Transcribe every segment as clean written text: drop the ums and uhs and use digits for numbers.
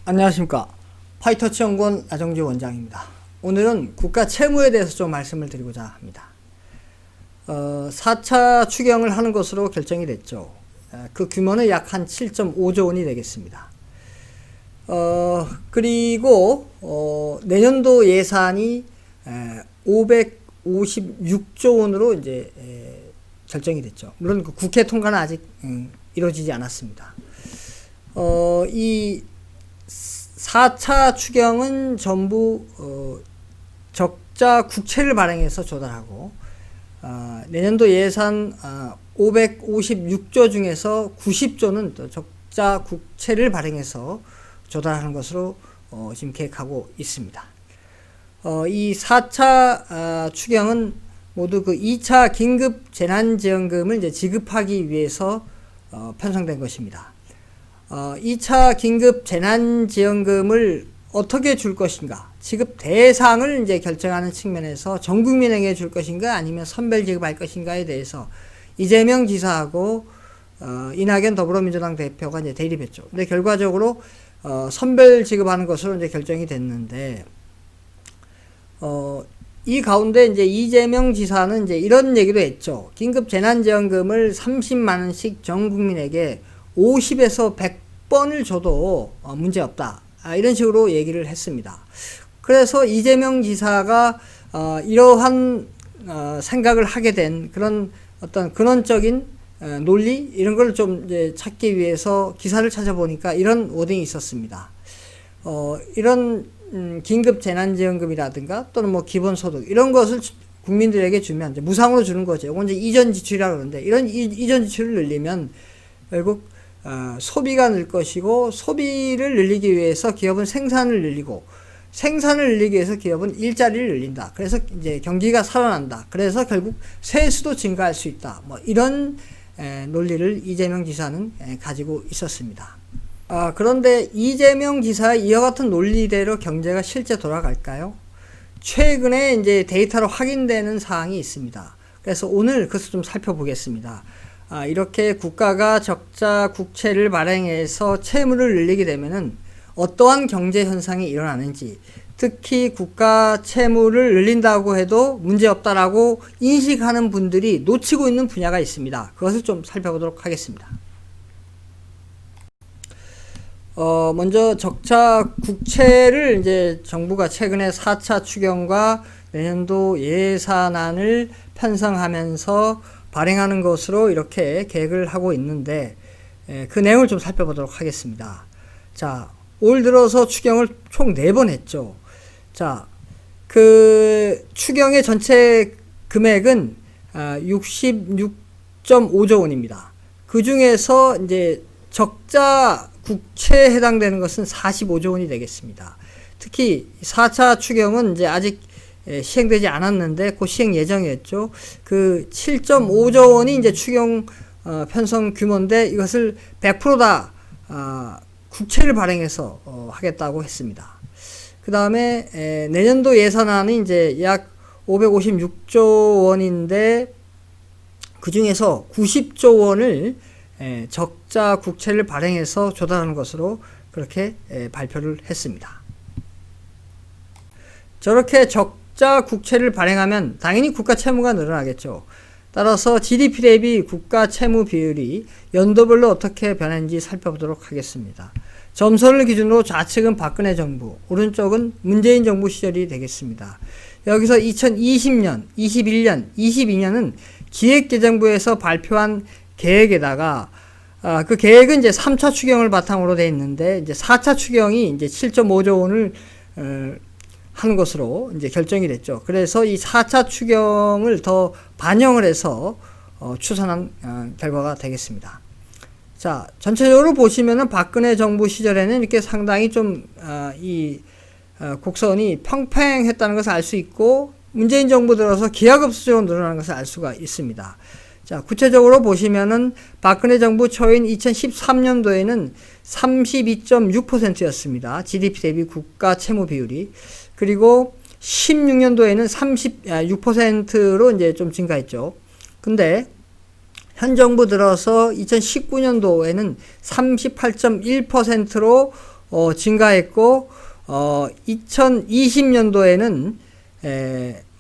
안녕하십니까. 파이터치 연구원 나정주 원장입니다. 오늘은 국가 채무에 대해서 좀 말씀을 드리고자 합니다. 4차 추경을 하는 것으로 결정이 됐죠. 그 규모는 약 한 7.5조 원이 되겠습니다. 그리고 내년도 예산이 556조 원으로 이제 결정이 됐죠. 물론 그 국회 통과는 아직 이루어지지 않았습니다. 이 4차 추경은 전부 적자 국채를 발행해서 조달하고 내년도 예산 556조 중에서 90조는 또 적자 국채를 발행해서 조달하는 것으로 지금 계획하고 있습니다. 이 4차 추경은 모두 그 2차 긴급 재난지원금을 이제 지급하기 위해서 편성된 것입니다. 2차 긴급 재난지원금을 어떻게 줄 것인가, 지급 대상을 이제 결정하는 측면에서 전 국민에게 줄 것인가 아니면 선별 지급할 것인가에 대해서 이재명 지사하고 이낙연 더불어민주당 대표가 이제 대립했죠. 근데 결과적으로 선별 지급하는 것으로 이제 결정이 됐는데, 이 가운데 이제 이재명 지사는 이제 이런 얘기도 했죠. 긴급 재난지원금을 30만 원씩 전 국민에게 50에서 100번을 줘도 문제 없다. 이런 식으로 얘기를 했습니다. 그래서 이재명 지사가 이러한 생각을 하게 된 그런 어떤 근원적인 논리 이런 걸 좀 이제 찾기 위해서 기사를 찾아보니까 이런 워딩이 있었습니다. 이런 긴급 재난지원금이라든가 또는 뭐 기본소득 이런 것을 국민들에게 주면 이제 무상으로 주는 거죠. 이건 이제 이전 지출이라고 그러는데, 이런 이전 지출을 늘리면 결국 소비가 늘 것이고, 소비를 늘리기 위해서 기업은 생산을 늘리고, 생산을 늘리기 위해서 기업은 일자리를 늘린다. 그래서 이제 경기가 살아난다. 그래서 결국 세수도 증가할 수 있다. 뭐 이런 논리를 이재명 지사는 가지고 있었습니다. 그런데 이재명 지사의 이와 같은 논리대로 경제가 실제 돌아갈까요? 최근에 이제 데이터로 확인되는 사항이 있습니다. 그래서 오늘 그것을 좀 살펴보겠습니다. 이렇게 국가가 적자 국채를 발행해서 채무를 늘리게 되면은 어떠한 경제 현상이 일어나는지, 특히 국가 채무를 늘린다고 해도 문제없다라고 인식하는 분들이 놓치고 있는 분야가 있습니다. 그것을 좀 살펴보도록 하겠습니다. 먼저 적자 국채를 이제 정부가 최근에 4차 추경과 내년도 예산안을 편성하면서 발행하는 것으로 이렇게 계획을 하고 있는데, 그 내용을 좀 살펴보도록 하겠습니다. 자, 올 들어서 추경을 총 4번 했죠. 자, 그 추경의 전체 금액은 66.5조 원입니다. 그 중에서 이제 적자 국채에 해당되는 것은 45조 원이 되겠습니다. 특히 4차 추경은 이제 아직 시행되지 않았는데 곧 시행 예정이었죠. 그 7.5조 원이 이제 추경 편성 규모인데, 이것을 100% 다 국채를 발행해서 하겠다고 했습니다. 그 다음에 내년도 예산안이 이제 약 556조 원인데 그 중에서 90조 원을 적자 국채를 발행해서 조달하는 것으로 그렇게 발표를 했습니다. 저렇게 적자 국채를 발행하면 당연히 국가 채무가 늘어나겠죠. 따라서 GDP 대비 국가 채무 비율이 연도별로 어떻게 변했는지 살펴보도록 하겠습니다. 점선을 기준으로 좌측은 박근혜 정부, 오른쪽은 문재인 정부 시절이 되겠습니다. 여기서 2020년, 21년, 22년은 기획재정부에서 발표한 계획에다가 그 계획은 이제 3차 추경을 바탕으로 되어 있는데, 이제 4차 추경이 이제 7.5조 원을 하는 것으로 이제 결정이 됐죠. 그래서 이 4차 추경을 더 반영을 해서 추산한 결과가 되겠습니다. 자, 전체적으로 보시면은 박근혜 정부 시절에는 이렇게 상당히 좀 곡선이 평평했다는 것을 알 수 있고, 문재인 정부 들어서 기하급수적으로 늘어나는 것을 알 수가 있습니다. 자, 구체적으로 보시면은 박근혜 정부 초인 2013년도에는 32.6%였습니다. GDP 대비 국가 채무 비율이. 그리고 16년도에는 36%로 이제 좀 증가했죠. 근데 현 정부 들어서 2019년도에는 38.1%로 증가했고 2020년도에는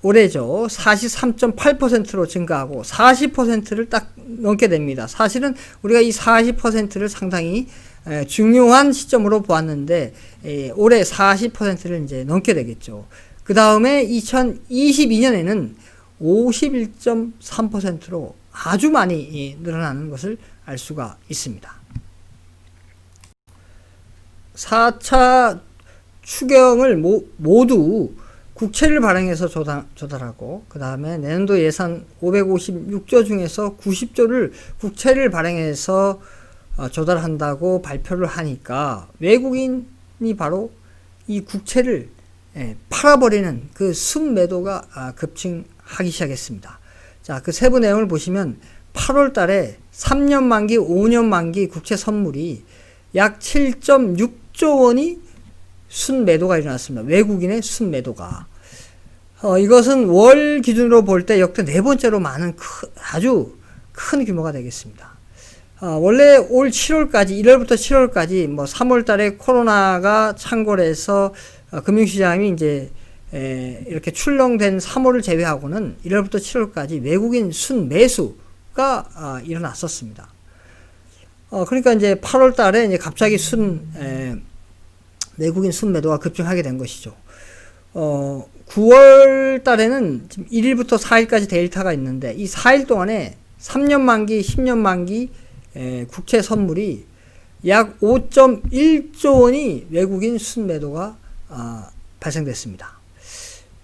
올해죠. 43.8%로 증가하고 40%를 딱 넘게 됩니다. 사실은 우리가 이 40%를 상당히 중요한 시점으로 보았는데 올해 40%를 이제 넘게 되겠죠. 그 다음에 2022년에는 51.3%로 아주 많이 늘어나는 것을 알 수가 있습니다. 4차 추경을 모두 국채를 발행해서 조달하고 그 다음에 내년도 예산 556조 중에서 90조를 국채를 발행해서 조달한다고 발표를 하니까 외국인이 바로 이 국채를 팔아버리는 그 순매도가 급증하기 시작했습니다. 자, 그 세부 내용을 보시면 8월 달에 3년 만기, 5년 만기 국채 선물이 약 7.6조 원이 순매도가 일어났습니다. 외국인의 순매도가. 이것은 월 기준으로 볼 때 역대 네 번째로 많은 아주 큰 규모가 되겠습니다. 원래 올 7월까지, 1월부터 7월까지, 3월 달에 코로나가 창궐해서 금융시장이 이제 이렇게 출렁된 3월을 제외하고는 1월부터 7월까지 외국인 순매수가 일어났었습니다. 그러니까 이제 8월 달에 이제 갑자기 외국인 순매도가 급증하게 된 것이죠. 9월 달에는 지금 1일부터 4일까지 데이터가 있는데 이 4일 동안에 3년 만기, 10년 만기 국채 선물이 약 5.1조 원이 외국인 순매도가 발생됐습니다.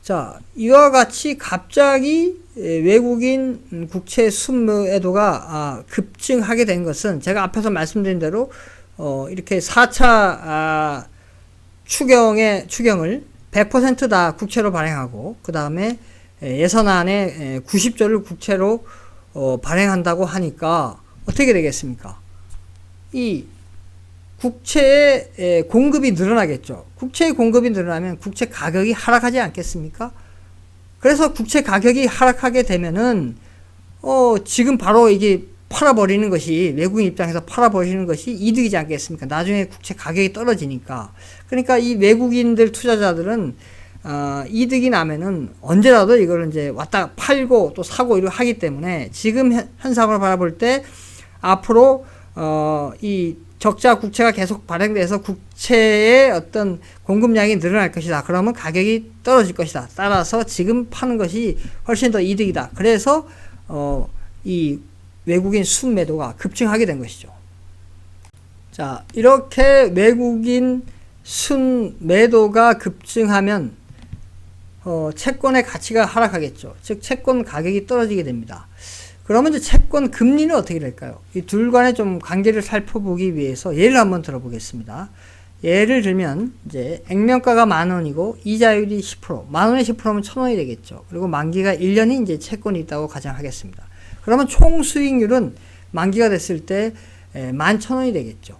자, 이와 같이 갑자기 외국인 국채 순매도가 급증하게 된 것은 제가 앞에서 말씀드린 대로 이렇게 4차 추경을 100% 다 국채로 발행하고 그 다음에 예산안에 90조를 국채로 발행한다고 하니까 어떻게 되겠습니까? 이 국채의 공급이 늘어나겠죠. 국채의 공급이 늘어나면 국채 가격이 하락하지 않겠습니까? 그래서 국채 가격이 하락하게 되면은 지금 바로 이게 팔아버리는 것이 외국인 입장에서 팔아버리는 것이 이득이지 않겠습니까? 나중에 국채 가격이 떨어지니까. 그러니까 이 외국인들 투자자들은 이득이 나면은 언제라도 이걸 이제 왔다 팔고 또 사고 이렇게 하기 때문에 지금 현상으로 바라볼 때 앞으로 이 적자 국채가 계속 발행돼서 국채의 어떤 공급량이 늘어날 것이다. 그러면 가격이 떨어질 것이다. 따라서 지금 파는 것이 훨씬 더 이득이다. 그래서 이 외국인 순매도가 급증하게 된 것이죠. 자, 이렇게 외국인 순매도가 급증하면 채권의 가치가 하락하겠죠. 즉 채권 가격이 떨어지게 됩니다. 그러면 이제 채권 금리는 어떻게 될까요? 이 둘 간의 좀 관계를 살펴보기 위해서 예를 한번 들어보겠습니다. 예를 들면 이제 액면가가 10,000원이고 이자율이 10%, 10,000원에 10%면 1,000원이 되겠죠. 그리고 만기가 1년이 이제 채권이 있다고 가정하겠습니다. 그러면 총 수익률은 만기가 됐을 때 11,000원이 되겠죠.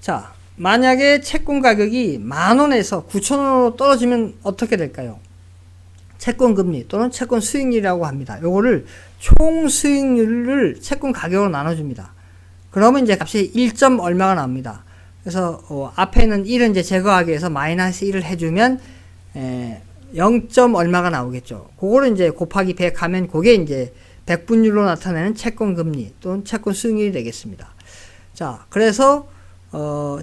자, 만약에 채권 가격이 10,000원에서 9,000원으로 떨어지면 어떻게 될까요? 채권 금리 또는 채권 수익률이라고 합니다. 요거를 총 수익률을 채권 가격으로 나눠줍니다. 그러면 이제 값이 1점 얼마가 나옵니다. 그래서 앞에는 1은 이제 제거하기 위해서 마이너스 1을 해주면 0점 얼마가 나오겠죠. 그거를 이제 곱하기 100 하면 그게 이제 100분율로 나타내는 채권 금리 또는 채권 수익률이 되겠습니다. 자, 그래서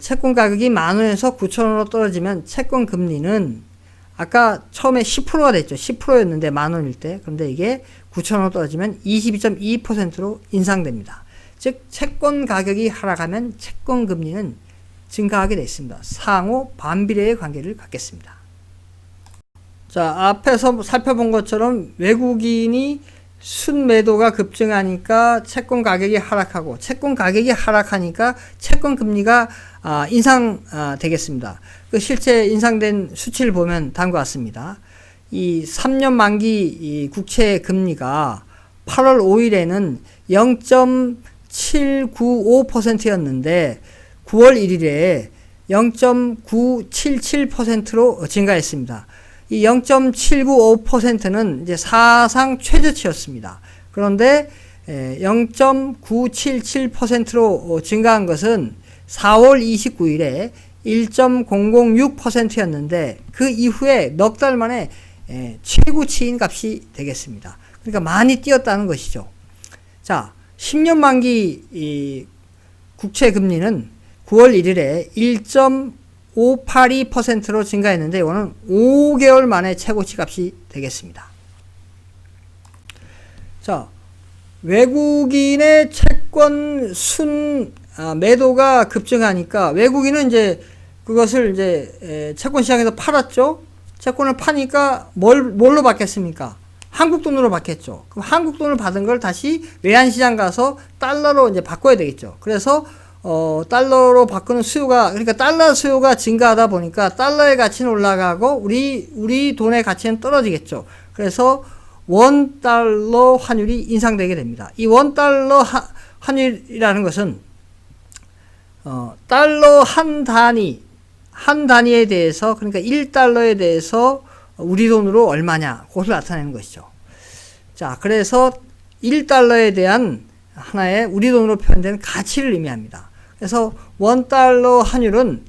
채권 가격이 10,000원에서 9,000원으로 떨어지면 채권 금리는 아까 처음에 10%가 됐죠. 10%였는데 10,000원일 때. 그런데 이게 9,000원으로 떨어지면 22.2%로 인상됩니다. 즉 채권 가격이 하락하면 채권 금리는 증가하게 되어 있습니다. 상호 반비례의 관계를 갖겠습니다. 자, 앞에서 살펴본 것처럼 외국인이 순매도가 급증하니까 채권 가격이 하락하고 채권 가격이 하락하니까 채권 금리가 인상되겠습니다. 그 실제 인상된 수치를 보면 다음과 같습니다. 이 3년 만기 이 국채 금리가 8월 5일에는 0.795%였는데 9월 1일에 0.977%로 증가했습니다. 이 0.795%는 이제 사상 최저치였습니다. 그런데 0.977%로 증가한 것은 4월 29일에 1.006%였는데 그 이후에 넉 달 만에 최고치인 값이 되겠습니다. 그러니까 많이 뛰었다는 것이죠. 자, 10년 만기 이 국채 금리는 9월 1일에 1.582%로 증가했는데 이거는 5개월 만에 최고치 값이 되겠습니다. 자, 외국인의 채권 매도가 급증하니까 외국인은 이제 그것을 이제 채권 시장에서 팔았죠. 채권을 파니까 뭘로 받겠습니까? 한국 돈으로 받겠죠. 그럼 한국 돈을 받은 걸 다시 외환 시장 가서 달러로 이제 바꿔야 되겠죠. 그래서 달러로 바꾸는 수요가, 그러니까 달러 수요가 증가하다 보니까 달러의 가치는 올라가고 우리 돈의 가치는 떨어지겠죠. 그래서 원 달러 환율이 인상되게 됩니다. 이 원 달러 환율이라는 것은 달러 한 단위에 대해서, 그러니까 1달러에 대해서 우리 돈으로 얼마냐, 그것을 나타내는 것이죠. 자, 그래서 1달러에 대한 하나의 우리 돈으로 표현된 가치를 의미합니다. 그래서 원 달러 환율은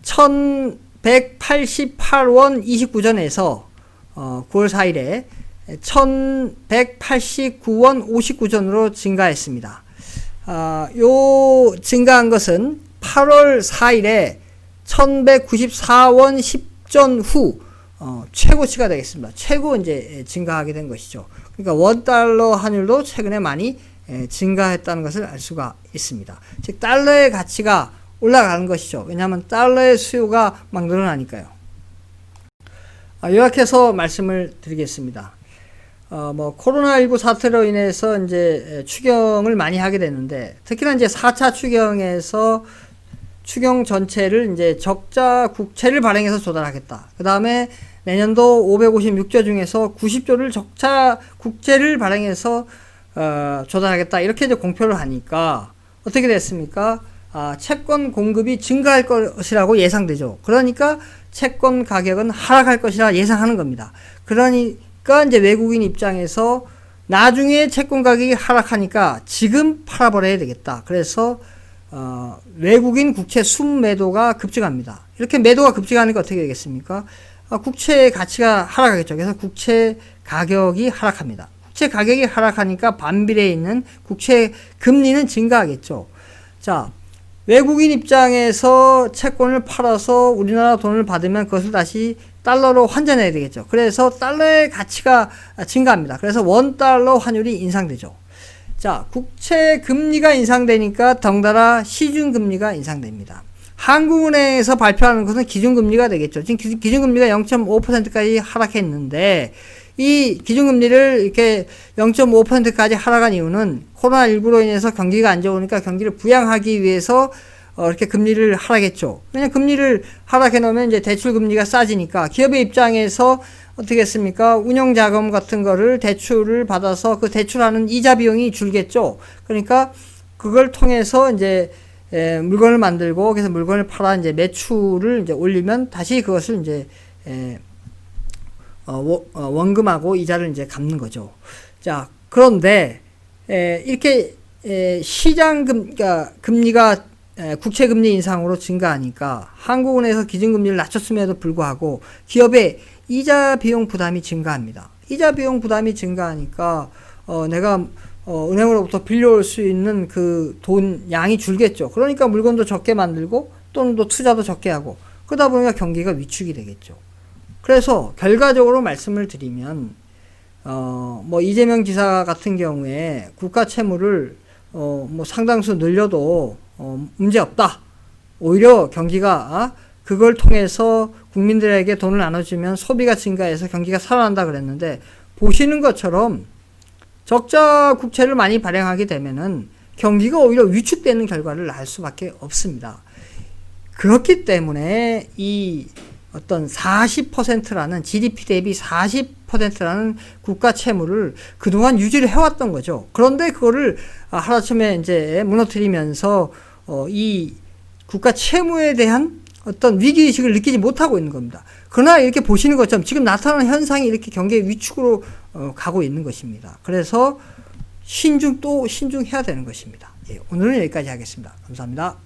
1188원 29전에서 9월 4일에 1189원 59전으로 증가했습니다. 요 증가한 것은 8월 4일에 1194원 10전 후 최고치가 되겠습니다. 최고 이제 증가하게 된 것이죠. 그러니까 원 달러 환율도 최근에 많이 증가했다는 것을 알 수가 있습니다. 즉 달러의 가치가 올라가는 것이죠. 왜냐하면 달러의 수요가 막 늘어나니까요. 요약해서 말씀을 드리겠습니다. 코로나19 사태로 인해서 이제 추경을 많이 하게 됐는데, 특히나 이제 4차 추경에서 추경 전체를 이제 적자 국채를 발행해서 조달하겠다. 그 다음에 내년도 556조 중에서 90조를 적자 국채를 발행해서 조달하겠다. 이렇게 이제 공표를 하니까 어떻게 됐습니까? 채권 공급이 증가할 것이라고 예상되죠. 그러니까 채권 가격은 하락할 것이라 예상하는 겁니다. 그러니까 이제 외국인 입장에서 나중에 채권 가격이 하락하니까 지금 팔아버려야 되겠다. 그래서 외국인 국채 순매도가 급증합니다. 이렇게 매도가 급증하니까 어떻게 되겠습니까? 국채의 가치가 하락하겠죠. 그래서 국채 가격이 하락합니다. 국채 가격이 하락하니까 반비례에 있는 국채 금리는 증가하겠죠. 자, 외국인 입장에서 채권을 팔아서 우리나라 돈을 받으면 그것을 다시 달러로 환전해야 되겠죠. 그래서 달러의 가치가 증가합니다. 그래서 원 달러 환율이 인상되죠. 자, 국채 금리가 인상되니까 덩달아 시중 금리가 인상됩니다. 한국은행에서 발표하는 것은 기준금리가 되겠죠. 지금 기준금리가 0.5%까지 하락했는데, 이 기준금리를 이렇게 0.5%까지 하락한 이유는 코로나19로 인해서 경기가 안 좋으니까 경기를 부양하기 위해서 이렇게 금리를 하락했죠. 왜냐면 금리를 하락해 놓으면 이제 대출 금리가 싸지니까 기업의 입장에서 어떻게 했습니까? 운영 자금 같은 거를 대출을 받아서 그 대출하는 이자 비용이 줄겠죠. 그러니까 그걸 통해서 이제 물건을 만들고, 그래서 물건을 팔아 이제 매출을 이제 올리면 다시 그것을 이제 원금하고 이자를 이제 갚는 거죠. 자, 그런데 이렇게 그러니까 금리가 국채 금리 인상으로 증가하니까 한국은행에서 기준금리를 낮췄음에도 불구하고 기업의 이자 비용 부담이 증가합니다. 이자 비용 부담이 증가하니까 내가 은행으로부터 빌려올 수 있는 그 돈 양이 줄겠죠. 그러니까 물건도 적게 만들고 또는 또 투자도 적게 하고, 그러다 보니까 경기가 위축이 되겠죠. 그래서 결과적으로 말씀을 드리면 이재명 지사 같은 경우에 국가 채무를 상당수 늘려도 문제 없다. 오히려 경기가 그걸 통해서 국민들에게 돈을 나눠주면 소비가 증가해서 경기가 살아난다 그랬는데, 보시는 것처럼 적자 국채를 많이 발행하게 되면은 경기가 오히려 위축되는 결과를 낳을 수밖에 없습니다. 그렇기 때문에 이 어떤 40%라는 GDP 대비 40%라는 국가 채무를 그동안 유지를 해왔던 거죠. 그런데 그거를 하루아침에 이제 무너뜨리면서 이 국가 채무에 대한 어떤 위기의식을 느끼지 못하고 있는 겁니다. 그러나 이렇게 보시는 것처럼 지금 나타나는 현상이 이렇게 경기의 위축으로 가고 있는 것입니다. 그래서 신중해야 되는 것입니다. 예, 오늘은 여기까지 하겠습니다. 감사합니다.